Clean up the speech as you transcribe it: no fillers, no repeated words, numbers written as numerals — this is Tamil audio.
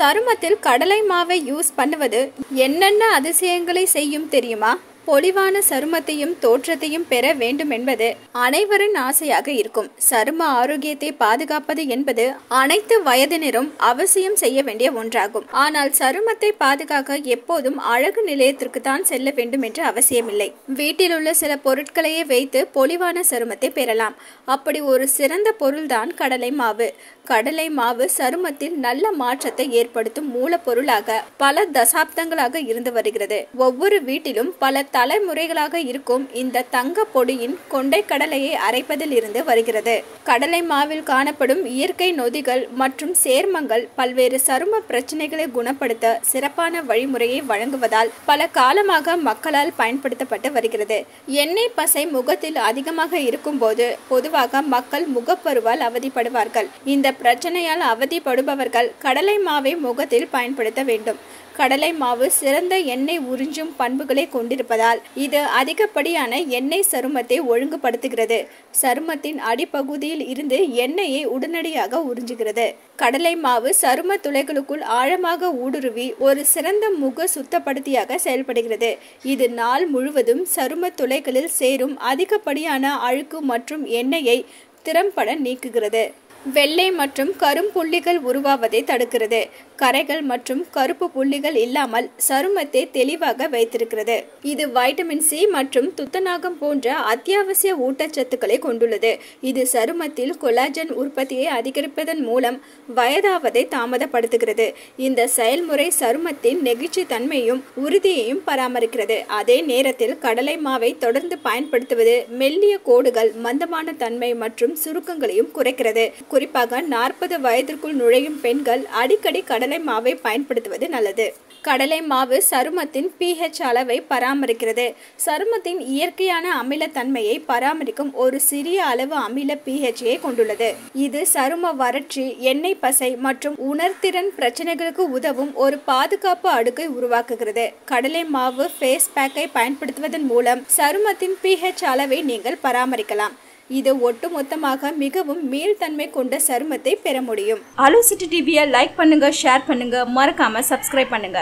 சருமத்தில் கடலை மாவை யூஸ் பண்ணுவது என்னென்ன அதிசயங்களை செய்யும் தெரியுமா? பொலிவான சருமத்தையும் தோற்றத்தையும் பெற வேண்டும் என்பது அனைவரின் ஆசையாக இருக்கும். சரும ஆரோக்கியத்தை பாதுகாப்பது என்பது அனைத்து வயதினரும் அவசியம் செய்ய வேண்டிய ஒன்றாகும். ஆனால் சருமத்தை பாதுகாக்க எப்போதும் அழகு நிலையத்திற்கு தான் செல்ல வேண்டும் என்று அவசியமில்லை. வீட்டில் உள்ள சில பொருட்களையே வைத்து பொலிவான சருமத்தை பெறலாம். அப்படி ஒரு சிறந்த பொருள்தான் கடலை மாவு. கடலை மாவு சருமத்தில் நல்ல மாற்றத்தை ஏற்படுத்தும் மூலப்பொருளாக பல தசாப்தங்களாக இருந்து வருகிறது. ஒவ்வொரு வீட்டிலும் பல தலைமுறைகளாக இருக்கும் இந்த தங்க பொடியின் கொண்டை கடலையை அரைப்பதில் இருந்து வருகிறது. கடலை மாவில் காணப்படும் இயற்கை நொதிகள் மற்றும் சேர்மங்கள் பல்வேறு சரும பிரச்சனைகளை குணப்படுத்த சிறப்பான வழிமுறையை வழங்குவதால் பல காலமாக மக்களால் பயன்படுத்தப்பட்டு வருகிறது. எண்ணெய் பசை முகத்தில் அதிகமாக இருக்கும் போது பொதுவாக மக்கள் முகப்பருவால் அவதிப்படுவார்கள். இந்த பிரச்சனையால் அவதிப்படுபவர்கள் கடலை மாவை முகத்தில் பயன்படுத்த வேண்டும். கடலை மாவு சிறந்த எண்ணெய் உறிஞ்சும் பண்புகளை கொண்டிருப்பதால் இது அதிகப்படியான எண்ணெய் சருமத்தை ஒழுங்குபடுத்துகிறது. சருமத்தின் அடிப்பகுதியில் இருந்து எண்ணெயை உடனடியாக உறிஞ்சுகிறது. கடலை மாவு சரும துளைகளுக்குள் ஆழமாக ஊடுருவி ஒரு சிறந்த முக சுத்தப்படுத்தியாக செயல்படுகிறது. இது நாள் முழுவதும் சரும துளைகளில் சேரும் அதிகப்படியான அழுக்கு மற்றும் எண்ணெயை திறம்பட நீக்குகிறது. வெள்ளை மற்றும் கரும்புள்ளிகள் உருவாவதை தடுக்கிறது. கரைகள் மற்றும் கருப்பு புள்ளிகள் இல்லாமல் சருமத்தை தெளிவாக வைத்திருக்கிறது. இது வைட்டமின் சி மற்றும் துத்தநாகம் போன்ற அத்தியாவசிய ஊட்டச்சத்துக்களை கொண்டுள்ளது. இது சருமத்தில் கொலாஜன் உற்பத்தியை அதிகரிப்பதன் மூலம் வயதாவதை தாமதப்படுத்துகிறது. இந்த செயல்முறை சருமத்தின் நெகிழ்ச்சி தன்மையும் உறுதியையும் பராமரிக்கிறது. அதே நேரத்தில் கடலை மாவை தொடர்ந்து பயன்படுத்துவது மெல்லிய கோடுகள், மந்தமான தன்மை மற்றும் சுருக்கங்களையும் குறைக்கிறது. குறிப்பாக 40 வயதிற்குள் நுழையும் பெண்கள் அடிக்கடி கடலை மாவை பயன்படுத்துவது நல்லது. கடலை மாவு சருமத்தின் pH அளவை பராமரிக்கிறது. சருமத்தின் இயற்கையான அமிலத்தன்மையை பராமரிக்கும் ஒரு சிறிய அளவு அமில pH-ஐ கொண்டுள்ளது. இது சரும வறட்சி, எண்ணெய் பசை மற்றும் உணர்திறன் பிரச்சனைகளுக்கு உதவும் ஒரு பாதுகாப்பு அடுக்கை உருவாக்குகிறது. கடலை மாவு ஃபேஸ் பேக்கை பயன்படுத்துவதன் மூலம் சருமத்தின் pH அளவை நீங்கள் பராமரிக்கலாம். இது ஒட்டுமொத்தமாக மிகவும் மீள்தன்மை கொண்ட சருமத்தை பெற முடியும். அலோ சிட்டி டிவியை லைக் பண்ணுங்க, ஷேர் பண்ணுங்க, மறக்காம சப்ஸ்கிரைப் பண்ணுங்க.